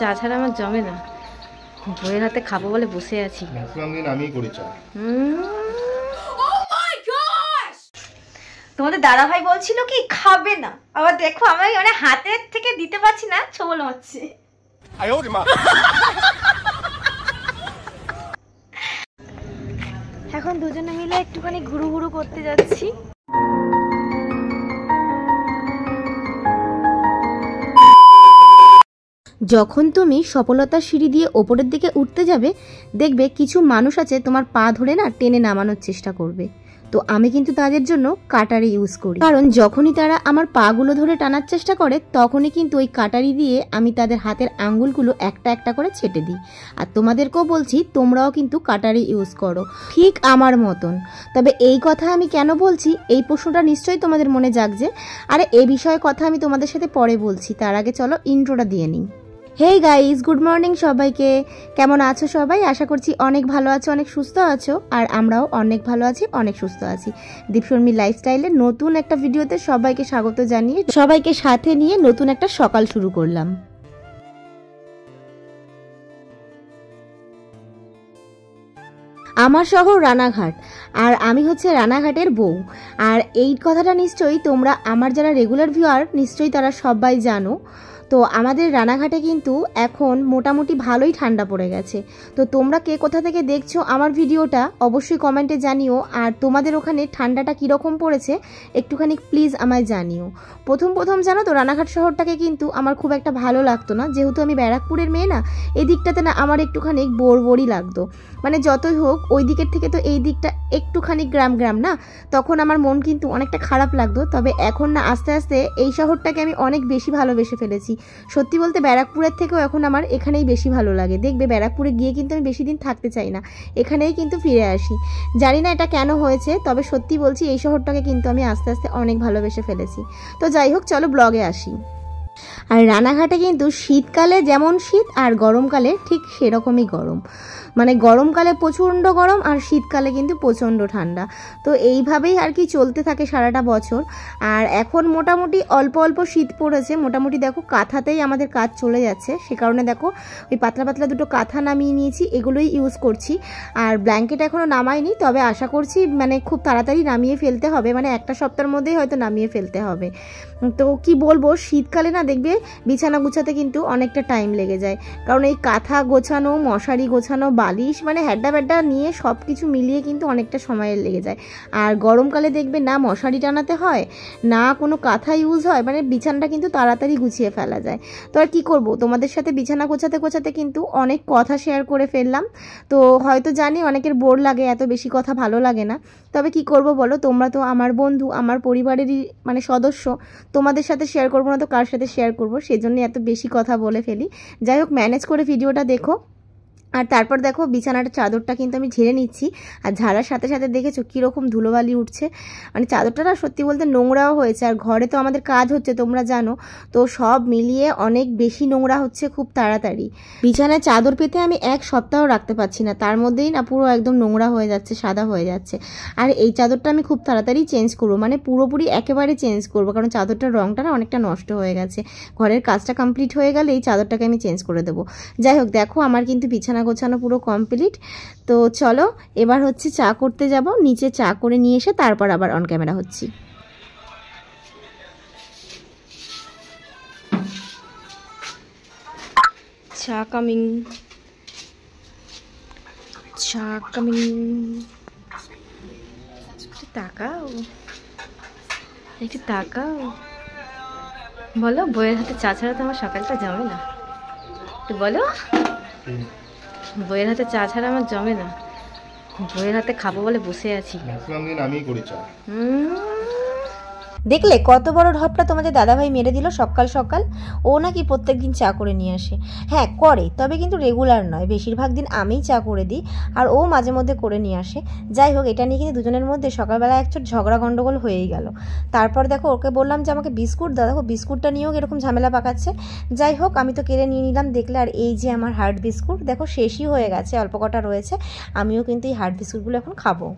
চা ছাড়া আমার জমে না। বইয়ের হাতে খাবো বলে বসে আছি। তোমাদের দাদা ভাই বলছিল কি খাবে না, আবার দেখো আমি মানে হাতের থেকে দিতে পারছি না, ছোবল মারছে। এখন দুজনে মিলে একটুখানি ঘুরু ঘুরু করতে যাচ্ছি। যখন তুমি সফলতার সিঁড়ি দিয়ে ওপরের দিকে উঠতে যাবে, দেখবে কিছু মানুষ আছে তোমার পা ধরে না টেনে নামানোর চেষ্টা করবে। তো আমি কিন্তু তাদের জন্য কাটারি ইউজ করি, কারণ যখনই তারা আমার পাগুলো ধরে টানার চেষ্টা করে তখনই কিন্তু ওই কাটারি দিয়ে আমি তাদের হাতের আঙ্গুলগুলো একটা একটা করে ছেটে দিই। আর তোমাদেরকেও বলছি তোমরাও কিন্তু কাটারি ইউজ করো ঠিক আমার মতন। তবে এই কথা আমি কেন বলছি, এই প্রশ্নটা নিশ্চয়ই তোমাদের মনে জাগছে। আরে এই বিষয়ে কথা আমি তোমাদের সাথে পরে বলছি, তার আগে চলো ইন্ট্রোটা দিয়ে নিই। হেই গাইজ, গুড মর্নিং সবাইকে। কেমন আছো সবাই? আশা করছি অনেক ভালো আছো, অনেক সুস্থ আছো। আর আমরাও অনেক ভালো আছি, অনেক সুস্থ আছি। দীপশর্মী লাইফস্টাইলের নতুন একটা ভিডিওতে সবাইকে স্বাগত জানিয়ে সবাইকে সাথে নিয়ে নতুন একটা সকাল শুরু করলাম। আমার শহর রানাঘাট, আর আমি হচ্ছে রানাঘাটের বউ। আর এই কথাটা নিশ্চয়ই তোমরা আমার যারা রেগুলার ভিউয়ার নিশ্চয়ই তারা সবাই জানো। তো আমাদের রানাঘাটে কিন্তু এখন মোটামুটি ভালোই ঠান্ডা পড়ে গেছে। তো তোমরা কে কোথা থেকে দেখছো আমার ভিডিওটা অবশ্যই কমেন্টে জানিও। আর তোমাদের ওখানে ঠান্ডাটা কীরকম পড়েছে একটুখানি প্লিজ আমায় জানিও। প্রথম জানো তো রানাঘাট শহরটাকে কিন্তু আমার খুব একটা ভালো লাগতো না, যেহেতু আমি ব্যারাকপুরের মেয়ে না, এই দিকটাতে না আমার একটুখানি বোরই লাগতো। মানে যতই হোক ওই দিকের থেকে তো এই দিকটা একটুখানি গ্রাম না, তখন আমার মন কিন্তু অনেকটা খারাপ লাগতো। তবে এখন না আস্তে আস্তে এই শহরটাকে আমি অনেক বেশি ভালোবেসে ফেলেছি। সত্যি বলতে ব্যারাকপুরের থেকেও এখন আমার এখানেই বেশি ভালো লাগে। দেখবে ব্যারাকপুরে গিয়ে কিন্তু আমি বেশি দিন থাকতে চাই না, এখানেই কিন্তু ফিরে আসি। জানি না এটা কেন হয়েছে, তবে সত্যি বলছি এই শহরটাকে কিন্তু আমি আস্তে আস্তে অনেক ভালোবেসে ফেলেছি। তো যাই হোক, চলো ব্লগে আসি। আর রানাঘাটে কিন্তু শীতকালে যেমন শীত আর গরমকালে ঠিক সেরকমই গরম। মানে গরমকালে প্রচণ্ড গরম আর শীতকালে কিন্তু প্রচণ্ড ঠান্ডা। তো এইভাবেই আর কি চলতে থাকে সারাটা বছর। আর এখন মোটামুটি অল্প অল্প শীত পড়েছে, মোটামুটি দেখো কাঁথাতেই আমাদের কাজ চলে যাচ্ছে। সে কারণে দেখো ওই পাতলা পাতলা দুটো কাঁথা নামিয়ে নিয়েছি, এগুলোই ইউজ করছি। আর ব্ল্যাঙ্কেট এখনও নামাইনি, তবে আশা করছি মানে খুব তাড়াতাড়ি নামিয়ে ফেলতে হবে, মানে একটা সপ্তাহের মধ্যেই হয়তো নামিয়ে ফেলতে হবে। তো কি বলবো, শীতকালে না দেখবে বিছানা গুছাতে কিন্তু অনেকটা টাইম লেগে যায়, কারণ এই কাঁথা গোছানো, মশারি গোছানো, বালিশ মানে হ্যাড্ডা ব্যাড্ডা নিয়ে সব কিছু মিলিয়ে কিন্তু অনেকটা সময় লেগে যায়। আর গরমকালে দেখবে না মশারি টানাতে হয় না কোনো কাঁথা ইউজ হয়, মানে বিছানাটা কিন্তু তাড়াতাড়ি গুছিয়ে ফেলা যায়। তো আর কি করব, তোমাদের সাথে বিছানা গোছাতে গোছাতে কিন্তু অনেক কথা শেয়ার করে ফেললাম। তো হয়তো জানি অনেকের বোর লাগে, এত বেশি কথা ভালো লাগে না, তবে কি করব বলো, তোমরা তো আমার বন্ধু, আমার পরিবারেরই মানে সদস্য। তোমাদের সাথে শেয়ার করবো না তো কার সাথে শেয়ার করবো, সেজন্য এত বেশি কথা বলে ফেলি। যাই হোক, ম্যানেজ করে ভিডিওটা দেখো। আর তারপর দেখো বিছানাটা চাদরটা কিন্তু আমি ঝেড়ে নিচ্ছি। আর ঝাড়ার সাথে সাথে দেখেছো কীরকম ধুলোবালি উঠছে, মানে চাদরটা না সত্যি বলতে নোংরাও হয়েছে। আর ঘরে তো আমাদের কাজ হচ্ছে তোমরা জানো, তো সব মিলিয়ে অনেক বেশি নোংরা হচ্ছে খুব তাড়াতাড়ি। বিছানায় চাদর পেতে আমি এক সপ্তাহ রাখতে পারছি না, তার মধ্যেই না পুরো একদম নোংরা হয়ে যাচ্ছে, সাদা হয়ে যাচ্ছে। আর এই চাদরটা আমি খুব তাড়াতাড়ি চেঞ্জ করবো, মানে পুরোপুরি একেবারে চেঞ্জ করবো, কারণ চাদরটার রঙটা না অনেকটা নষ্ট হয়ে গেছে। ঘরের কাজটা কমপ্লিট হয়ে গেলে এই চাদরটাকে আমি চেঞ্জ করে দেবো। যাই হোক, দেখো আমার কিন্তু বিছানা গোছানো পুরো কমপ্লিট। তো চলো এবার হচ্ছে চা করতে যাব, নিচে চা করে নিয়ে এসে তারপর আবার অন ক্যামেরা হচ্ছি। চা কামিং, চা কামিং। তাকাও একটু তাকাও, বলো বইয়ের হাতে চা ছাড়া তো আমার সকালটা জমে না। তো বলো, বইয়ের হাতে চা ছাড়া আমার জমে না। বইয়ের হাতে খাবো বলে বসে আছি। দেখলে কত বড় ঢপটা তোমাদের দাদাভাই মেরে দিল সকাল সকাল। ও নাকি প্রত্যেকদিন চা করে নিয়ে আসে। হ্যাঁ করে, তবে কিন্তু রেগুলার নয়, বেশিরভাগ দিন আমিই চা করে দিই আর ও মাঝে মধ্যে করে নিয়ে আসে। যাই হোক, এটা নিয়ে কিন্তু দুজনের মধ্যে সকালবেলা একচোট ঝগড়া গন্ডগোল হয়েই গেল। তারপর দেখো ওকে বললাম যে আমাকে বিস্কুট দাও, দেখো বিস্কুটটা নিয়েও এরকম ঝামেলা পাকাচ্ছে। যাই হোক, আমি তো কেড়ে নিয়ে নিলাম দেখলে। আর এই যে আমার হার্ড বিস্কুট দেখো শেষই হয়ে গেছে, অল্প কটা রয়েছে। আমিও কিন্তু এই হার্ড বিস্কুটগুলো এখন খাবো।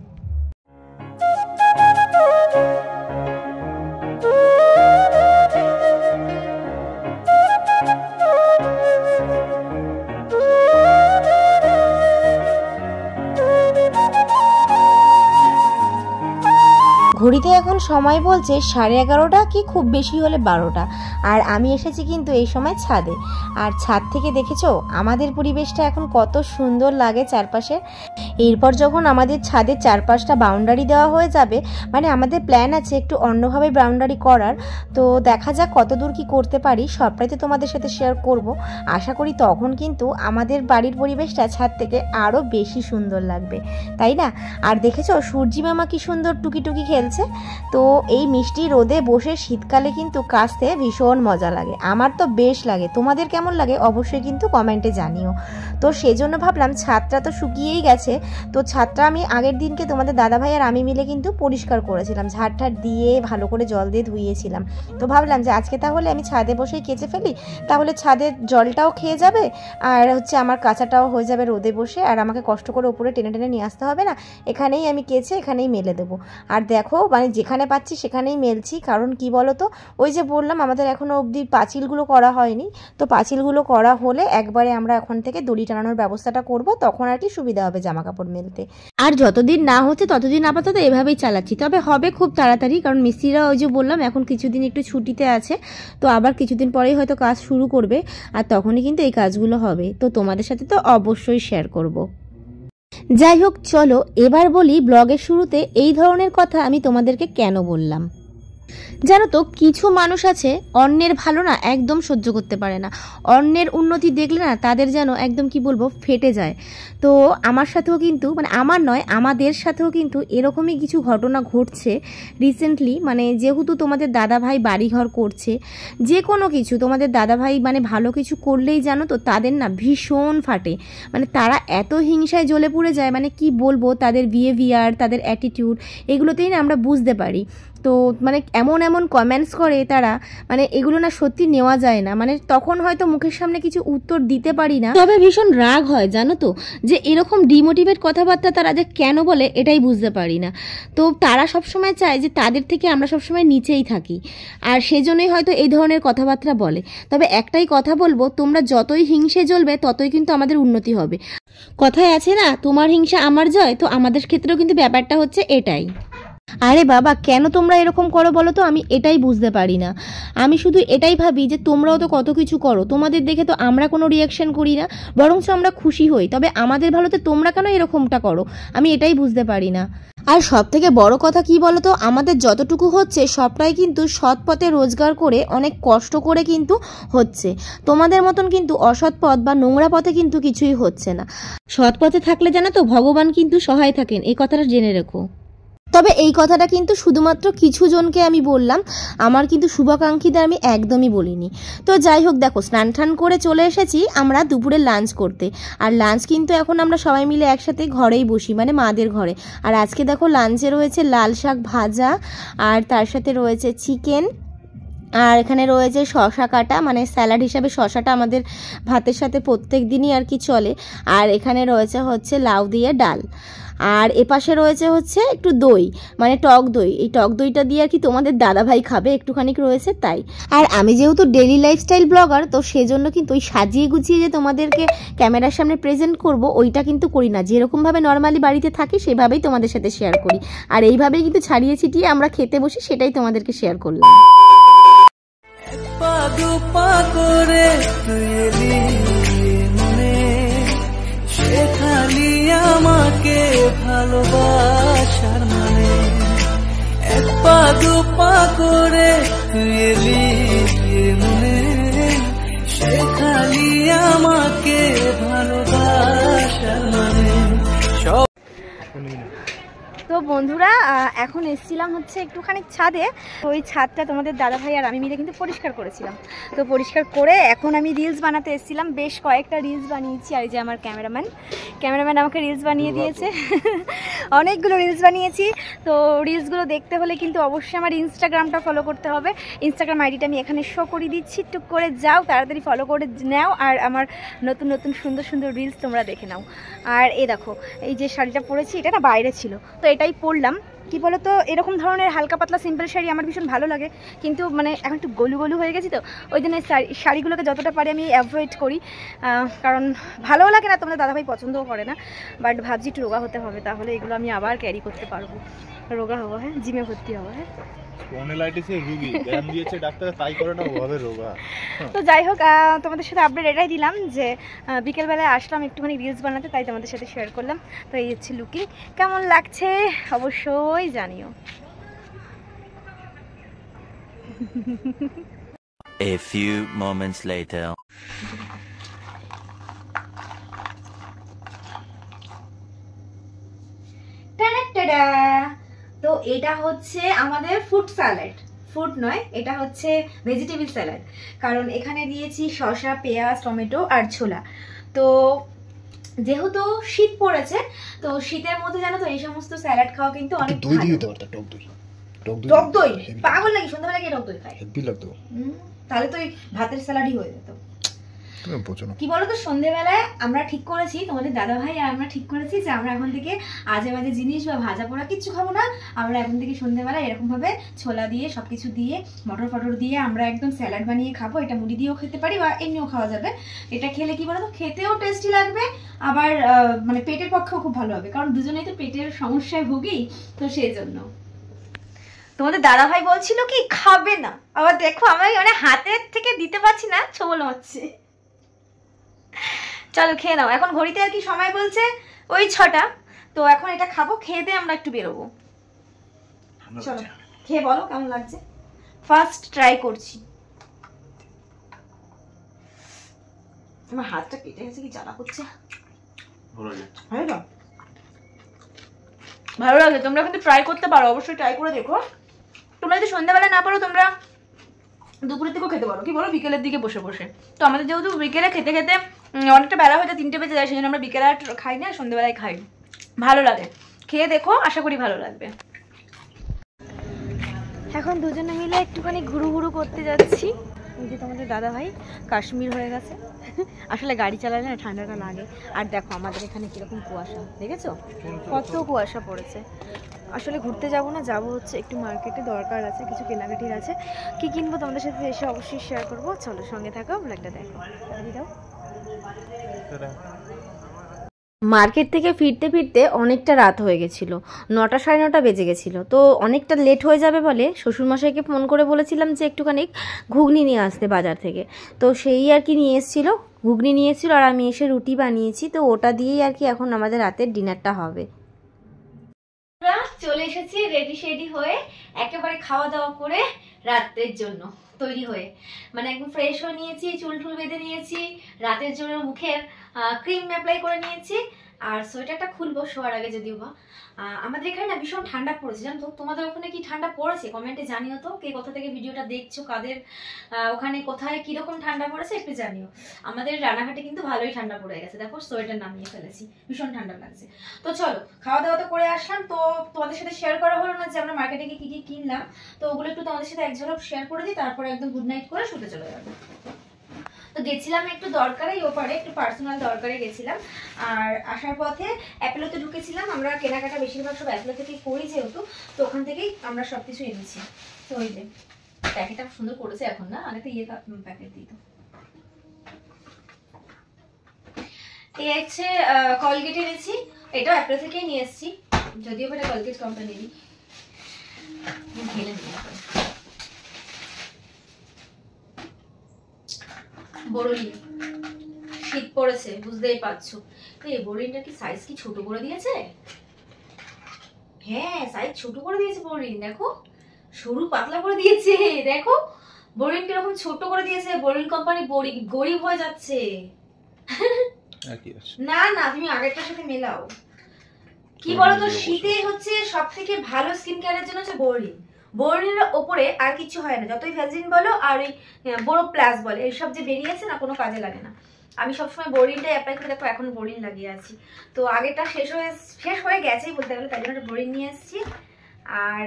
ঘড়িতে এখন সময় বলছে 11:30 কি খুব বেশি হলে 12টা। আর আমি এসেছি কিন্তু এই সময় ছাদে। আর ছাদ থেকে দেখেছো আমাদের পরিবেশটা এখন কত সুন্দর লাগে চারপাশে। এরপর যখন আমাদের ছাদের চারপাশটা বাউন্ডারি দেওয়া হয়ে যাবে, মানে আমাদের প্ল্যান আছে একটু অন্যভাবে বাউন্ডারি করার, তো দেখা যাক কত দূর কী করতে পারি, সবটাই তো তোমাদের সাথে শেয়ার করব। আশা করি তখন কিন্তু আমাদের বাড়ির পরিবেশটা ছাদ থেকে আরও বেশি সুন্দর লাগবে, তাই না? আর দেখেছো সূর্যি মামা কি সুন্দর টুকি টুকি খেলছে। তো এই মিষ্টি রোদে বসে শীতকালে কিন্তু কাচতে ভীষণ মজা লাগে, আমার তো বেশ লাগে। তোমাদের কেমন লাগে অবশ্যই কিন্তু কমেন্টে জানিও। তো সেজন্য ভাবলাম ছাদটা তো শুকিয়েই গেছে, তো ছাদটা আমি আগের দিনকে তোমাদের দাদাভাই আর আমি মিলে কিন্তু পরিষ্কার করেছিলাম, ঝাড় দিয়ে ভালো করে জল দিয়ে ধুইয়েছিলাম। তো ভাবলাম যে আজকে তাহলে আমি ছাদে বসেই কেচে ফেলি, তাহলে ছাদের জলটাও খেয়ে যাবে আর হচ্ছে আমার কাঁচাটাও হয়ে যাবে রোদে বসে, আর আমাকে কষ্ট করে উপরে টেনে টেনে নিয়ে আসতে হবে না, এখানেই আমি কেচে এখানেই মেলে দেবো। আর দেখো মানে যেখানে পাচ্ছি সেখানেই মেলছি, কারণ কি বলো তো, ওই যে বললাম আমাদের এখনও অবধি পাঁচিলগুলো করা হয়নি, তো পাঁচিলগুলো করা হলে একবারে আমরা এখন থেকে দড়ি টানানোর ব্যবস্থাটা করব, তখন আর কি সুবিধা হবে জামা কাপড় মেলতে। আর যতদিন না হচ্ছে ততদিন আপাতত এভাবেই চালাচ্ছি, তবে হবে খুব তাড়াতাড়ি, কারণ মিস্ত্রিরা ওই যে বললাম এখন কিছুদিন একটু ছুটিতে আছে, তো আবার কিছুদিন পরেই হয়তো কাজ শুরু করবে, আর তখনই কিন্তু এই কাজগুলো হবে, তো তোমাদের সাথে তো অবশ্যই শেয়ার করব। যাই হোক চলো এবার বলি ব্লগের শুরুতে এই ধরনের কথা আমি তোমাদেরকে কেন বললাম। জানো তো কিছু মানুষ আছে অন্যের ভালো না একদম সহ্য করতে পারে না, অন্যের উন্নতি দেখলে না তাদের যেন একদম কি বলবো ফেটে যায়। তো আমার সাথেও কিন্তু মানে আমার নয় আমাদের সাথেও কিন্তু এরকমই কিছু ঘটনা ঘটছে রিসেন্টলি। মানে যেহেতু তোমাদের দাদাভাই বাড়িঘর করছে, যে কোনো কিছু তোমাদের দাদাভাই মানে ভালো কিছু করলেই জানো তো তাদের না ভীষণ ফাটে, মানে তারা এত হিংসায় জ্বলে পুড়ে যায়, মানে কি বলবো তাদের বিহেভিয়ার তাদের অ্যাটিটিউড এগুলোতেই না আমরা বুঝতে পারি। তো মানে এমন এমন কমেন্টস করে তারা, মানে এগুলো না সত্যি নেওয়া যায় না, মানে তখন হয়তো মুখের সামনে কিছু উত্তর দিতে পারি না, তবে ভীষণ রাগ হয় জানো তো, যে এরকম ডিমোটিভেট কথাবার্তা তারা যে কেন বলে এটাই বুঝতে পারি না। তো তারা সবসময় চায় যে তাদের থেকে আমরা সবসময় নিচেই থাকি, আর সেজন্যই হয়তো এই ধরনের কথাবার্তা বলে। তবে একটাই কথা বলবো, তোমরা যতই হিংসে জ্বলবে ততই কিন্তু আমাদের উন্নতি হবে। কথায় আছে না তোমার হিংসা আমার জয়, তো আমাদের ক্ষেত্রেও কিন্তু ব্যাপারটা হচ্ছে এটাই। আরে বাবা কেন তোমরা এরকম করো বলো তো, আমি এটাই বুঝতে পারি না। আমি শুধু এটাই ভাবি যে তোমরাও তো কত কিছু করো, তোমাদের দেখে তো আমরা কোনো রিয়াকশন করি না, বরঞ্চ আমরা খুশি হই, তবে আমাদের ভালোতে তোমরা কেন এরকমটা করো আমি এটাই বুঝতে পারি না। আর সব থেকে বড় কথা কি বলো তো, আমাদের যতটুকু হচ্ছে সবটাই কিন্তু সৎ পথে রোজগার করে অনেক কষ্ট করে কিন্তু হচ্ছে, তোমাদের মতন কিন্তু অসৎ পথ বা নোংরা পথে কিন্তু কিছুই হচ্ছে না। সৎ পথে থাকলে জানো তো ভগবান কিন্তু সহায় থাকেন, এই কথাটা জেনে রেখো। তবে এই কথাটা কিন্তু শুধুমাত্র কিছু জনকে আমি বললাম, আমার কিন্তু শুভাকাঙ্ক্ষীদের আমি একদমই বলিনি। তো যাই হোক দেখো স্নান টান করে চলে এসেছি আমরা দুপুরে লাঞ্চ করতে, আর লাঞ্চ কিন্তু এখন আমরা সবাই মিলে একসাথে ঘরেই বসি, মানে মাদের ঘরে। আর আজকে দেখো লাঞ্চে রয়েছে লাল শাক ভাজা, আর তার সাথে রয়েছে চিকেন, আর এখানে রয়েছে শশা কাটা, মানে স্যালাড হিসাবে শশাটা আমাদের ভাতের সাথে প্রত্যেক দিনই আর কি চলে। আর এখানে রয়েছে হচ্ছে লাউ দিয়ে ডাল, আর এপাশে রয়েছে হচ্ছে একটু দই, মানে টক দই, এই টক দইটা দিয়ে আর কি তোমাদের দাদাভাই খাবে একটুখানি রয়েছে তাই। আর আমি যেহেতু ডেইলি লাইফস্টাইল ব্লগার, তো সেজন্য কিন্তু ওই সাজিয়ে গুছিয়ে যে তোমাদেরকে ক্যামেরার সামনে প্রেজেন্ট করব ওইটা কিন্তু করি না, যেরকমভাবে নর্মালি বাড়িতে থাকি সেভাবেই তোমাদের সাথে শেয়ার করি, আর এইভাবেই কিন্তু ছাড়িয়ে ছিটিয়ে আমরা খেতে বসি, সেটাই তোমাদেরকে শেয়ার করলাম। খালি আমাকে ভালোবাসার মানে এক পা দু পা করে তুই এলি মনে, সে খালি আমাকে ভালোবাসার মানে সব। তো বন্ধুরা এখন এসেছিলাম হচ্ছে একটুখানি ছাদে, তো ওই ছাদটা তোমাদের দাদাভাই আর আমি মিলে কিন্তু পরিষ্কার করেছিলাম। তো পরিষ্কার করে এখন আমি রিলস বানাতে এসেছিলাম, বেশ কয়েকটা রিলস বানিয়েছি, আর এই যে আমার ক্যামেরাম্যান আমাকে রিলস বানিয়ে দিয়েছে অনেকগুলো রিলস বানিয়েছি। তো রিলসগুলো দেখতে হলে কিন্তু অবশ্যই আমার ইনস্টাগ্রামটা ফলো করতে হবে, ইনস্টাগ্রাম আইডিটা আমি এখানে শো করে দিচ্ছি, টুক করে যাও তাড়াতাড়ি ফলো করে নাও, আর আমার নতুন নতুন সুন্দর সুন্দর রিলস তোমরা দেখে নাও। আর এই দেখো এই যে শাড়িটা পরেছি এটা না বাইরে ছিল, তো এটাই পরলাম। কি বলো তো, এরকম ধরনের হালকা পাতলা সিম্পল শাড়ি আমার ভীষণ ভালো লাগে, কিন্তু মানে এখন একটু গলু গলু হয়ে গেছি, তো ওই জন্য শাড়িগুলোকে যতটা পারি আমি অ্যাভয়েড করি, কারণ ভালোও লাগে না, তোমাদের দাদাভাই পছন্দও করে না। বাট ভাবছি একটু রোগা হতে হবে, তাহলে এগুলো আমি আবার ক্যারি করতে পারবো। রোগা হবো, হ্যাঁ, জিমে ভর্তি হবো, হ্যাঁ। স্পন্ডিলাইটিসের রোগী ব্যায়াম দিয়েছে ডাক্তার, তাই করে না ওভাবে রোগা। তো যাই হোক, তোমাদের সাথে আপডেট এটাই দিলাম যে বিকেলবেলায় আসলাম একটুখানি রিলস বানাতে, তাই তোমাদের সাথে শেয়ার করলাম। তো এই হচ্ছে লুকিং, কেমন লাগছে অবশ্যই জানিও। A few moments later. তো এটা হচ্ছে আমাদের ফুড স্যালাড, ফুড নয়, এটা হচ্ছে ভেজিটেবল স্যালাড, কারণ এখানে দিয়েছি শসা, পেঁয়াজ, টমেটো আর ছোলা। তো যেহেতু শীত পড়েছে, তো শীতের মধ্যে জানো তো এই সমস্ত স্যালাড খাওয়া কিন্তু অনেক দই ভালো। দিতে পারতা, টক দই। টক দই পাগল নাকি, সন্ধ্যাবেলা গিয়ে টক দই খাই? হেভি লাগতো। তাহলে তো ভাতের স্যালাডই হয়ে যেত। তুমি বোঝো না। কি বলতো, সন্ধ্যেবেলায় আমরা ঠিক করেছি, তোমাদের দাদা ভাই আর আমরা ঠিক করেছি যে আমরা এখন থেকে আজে বাজে জিনিস বা ভাজা পোড়া কিচ্ছু খাবো না। আমরা এখন থেকে সন্ধ্যেবেলায় এরকম ভাবে ছোলা দিয়ে সবকিছু দিয়ে মটর ফটর দিয়ে আমরা একদম স্যালাড বানিয়ে খাবো। এটা মুড়ি দিয়েও খেতে পারি বা এমনিও খাওয়া যাবে। এটা খেলে কি বলতো, খেতেও টেস্টি লাগবে, আবার মানে পেটের পক্ষেও খুব ভালো হবে, কারণ দুজনেই তো পেটের সমস্যায় ভুগি, তো সেই জন্য। তোমাদের দাদা ভাই বলছিল কি খাবে না, আবার দেখো আমি মানে হাতের থেকে দিতে পারছি না, ছোবল হচ্ছে। চলো খেয়ে নাও, এখন ঘড়িতে আর কি সময় বলছে ওই 6টা, তো এখন এটা খাবো, খেয়ে দিয়ে আমরা একটু বেরোবো। চলো খেয়ে বলো কেমন লাগছে, ফার্স্ট ট্রাই করছি। আমার হাতটা কেটে গেছে, কি জ্বালা করছে। ভালো লাগে, তোমরা কিন্তু ট্রাই করতে পারো, অবশ্যই ট্রাই করে দেখো। তোমরা যদি সন্ধ্যাবেলা না পারো, তোমরা দুপুরের দিকেও খেতে পারো, কি বলো, বিকেলের দিকে বসে বসে। তো আমাদের যেহেতু বিকেলে খেতে খেতে অনেকটা বেলা হয়ে যায়, 3টে বেজে যায়, সেই জন্য আমরা বিকেলে আর খাই না, সন্ধ্যাবেলায় খাই। ভালো লাগে, খেয়ে দেখো, আশা করি ভালো লাগবে। এখন দুজনে মিলে একটুখানি ঘুরু ঘুরু করতে যাচ্ছি। এই যে তোমাদের দাদা ভাই কাশ্মীর হয়ে গেছে, আসলে গাড়ি চালালে না ঠান্ডাটা লাগে। আর দেখো আমাদের এখানে কিরকম কুয়াশা, দেখেছো কত কুয়াশা পড়েছে। আসলে ঘুরতে যাব না, যাব হচ্ছে একটু মার্কেটে, দরকার আছে, কিছু কেনাকাটির আছে। কি কিনবো তোমাদের সাথে এসে অবশ্যই শেয়ার করবো। চলো সঙ্গে থাকো, ব্লগটা দেখো। দাও মার্কেট থেকে ফিরতে ফিরতে অনেকটা রাত হয়ে গেছিল, 9টা সাড়ে 9টা বেজে গেছিলো। তো অনেকটা লেট হয়ে যাবে বলে শ্বশুরমশাইকে ফোন করে বলেছিলাম যে একটুখানি ঘুগনি নিয়ে আসতে বাজার থেকে। তো সেই আর কি নিয়ে এসেছিলো, ঘুগনি নিয়ে এসেছিলো, আর আমি এসে রুটি বানিয়েছি। তো ওটা দিয়েই আর কি এখন আমাদের রাতের ডিনারটা হবে। চলে এসেছি রেডি শেডি হয়ে, একেবারে খাওয়া দাওয়া করে রাতের জন্য তৈরি হয়ে, মানে একদম ফ্রেশ হয়ে নিয়েছি, চুল টুল বেঁধে নিয়েছি, রাতের জন্য মুখের ক্রিম অ্যাপ্লাই করে নিয়েছি, আর সোয়েটারটা খুলবো শোয়ার আগে। যদিও বা আমাদের এখানে না ভীষণ ঠান্ডা পড়েছে, জানো তো। তোমাদের ওখানে কি ঠান্ডা পড়েছে কমেন্টে জানিও তো, কে কোথা থেকে ভিডিওটা দেখছো, কাদের ওখানে কোথায় কিরকম ঠান্ডা পড়েছে একটু জানিও। আমাদের রানাঘাটে কিন্তু ভালোই ঠান্ডা পড়ে গেছে, দেখো সোয়েটার নামিয়ে ফেলেছি, ভীষণ ঠান্ডা লাগছে। তো চলো খাওয়া দাওয়া তো করে আসলাম, তো তোমাদের সাথে শেয়ার করা হলো না যে আমরা মার্কেটে গিয়ে কি কি কিনলাম, তো ওগুলো একটু তোমাদের সাথে এক ঝলক শেয়ার করে দিই, তারপরে একদম গুড নাইট করে শুতে চলে যাবো। তো গেছিলাম একটু দরকারে, ওপারে একটু পার্সোনাল দরকারে গেছিলাম, আর আসার পথে অ্যাপেলোতে ঢুকেছিলাম। আমরা কেনাকাটা বেশিরভাগ সব অ্যাপেলো থেকেই করি যেহেতু, তো ওখান থেকেই আমরা সবকিছু এনেছি। তো ওই যে প্যাকেটটা সুন্দর করেছে এখন, না আগে তো ইয়ে প্যাকেট দিত। এই হচ্ছে কলগেট এনেছি, এটাও অ্যাপেলো থেকেই নিয়ে এসেছি, যদিও এটা কলগেট কোম্পানিরই। ঢেলে নিয়ে বড়লিন, শীত পড়েছে বুঝতেই পারছো। এই বড়লিনটা কি সাইজ কি ছোট করে দিয়েছে? হ্যাঁ সাইজ ছোট করে দিয়েছে বড়লিন, দেখো সরু পাতলা করে দিয়েছে, দেখো বড়লিন কিরকম ছোট করে দিয়েছে। বড়লিন কোম্পানি গরিব হয়ে যাচ্ছে। না না তুমি আগেরটার সাথে মেলাও। কি বলতো, শীতে হচ্ছে সব থেকে ভালো স্কিন কেয়ারের জন্য হচ্ছে বড়লিন। বোরোলিনের ওপরে আর কিছু হয় না, যতই ভ্যাসলিন বলো আর ওই বোরো প্লাস বলে, এইসব যে বেরিয়েছে না কোনো কাজে লাগে না। আমি সবসময় বোরোলিনটাই অ্যাপ্লাই করে, দেখো এখন বোরোলিন লাগিয়ে আছি। তো আগেটা শেষ হয়ে গেছেই বলতে গেলে, তাই জন্য বোরোলিন নিয়ে এসেছি। আর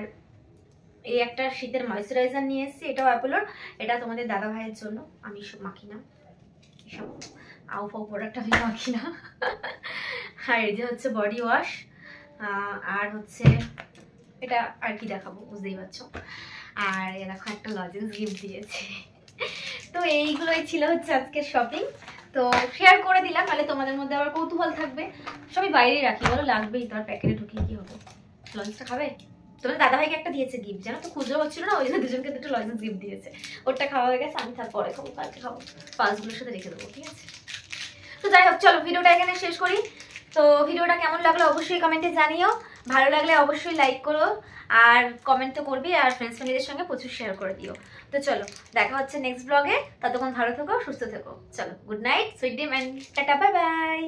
এই একটা শীতের ময়েশ্চারাইজার নিয়ে এসেছি, এটাও অ্যাপোলোর, এটা তোমাদের দাদা ভাইয়ের জন্য। আমি সব মাখি না, এসব আউ ফাউ প্রোডাক্ট আমি মাখি না। আর এই যে হচ্ছে বডি ওয়াশ, আর হচ্ছে এটা আর কি দেখাবো বুঝতেই পারছো। আর এ দেখো একটা লজেন্স গিফট দিয়েছে। তো এইগুলোই ছিল হচ্ছে আজকের শপিং। তো শেয়ার করে দিলাম, তাহলে তোমাদের মধ্যে আবার কৌতূহল থাকবে। সবই বাইরেই রাখি, বলো লাগবেই তো, আর প্যাকেটে ঢুকিয়ে কি হবে। লজেন্সটা খাবে? তোমাদের দাদাভাইকে একটা দিয়েছে গিফট, জানো তো খুচরো হচ্ছিল না, ওই জন্য দুজনকে দুটো লজেন্স গিফট দিয়েছে। ওরটা খাওয়া হয়ে গেছে, আমি তারপরে খাবো, কালকে খাবো, পালসগুলোর সাথে রেখে দেবো, ঠিক আছে? তো যাই হোক, চলো ভিডিওটা এখানে শেষ করি। তো ভিডিওটা কেমন লাগলো অবশ্যই কমেন্টে জানিও, ভালো লাগলে অবশ্যই লাইক করো, আর কমেন্ট তো করবি, আর ফ্রেন্ডস ফ্যামিলিদের সঙ্গে প্রচুর শেয়ার করে দিও। তো চলো দেখা হচ্ছে নেক্সট ব্লগে, ততক্ষণ ভালো থেকো, সুস্থ থেকো। চলো, good night, sweet dream, and ta-ta, bye by.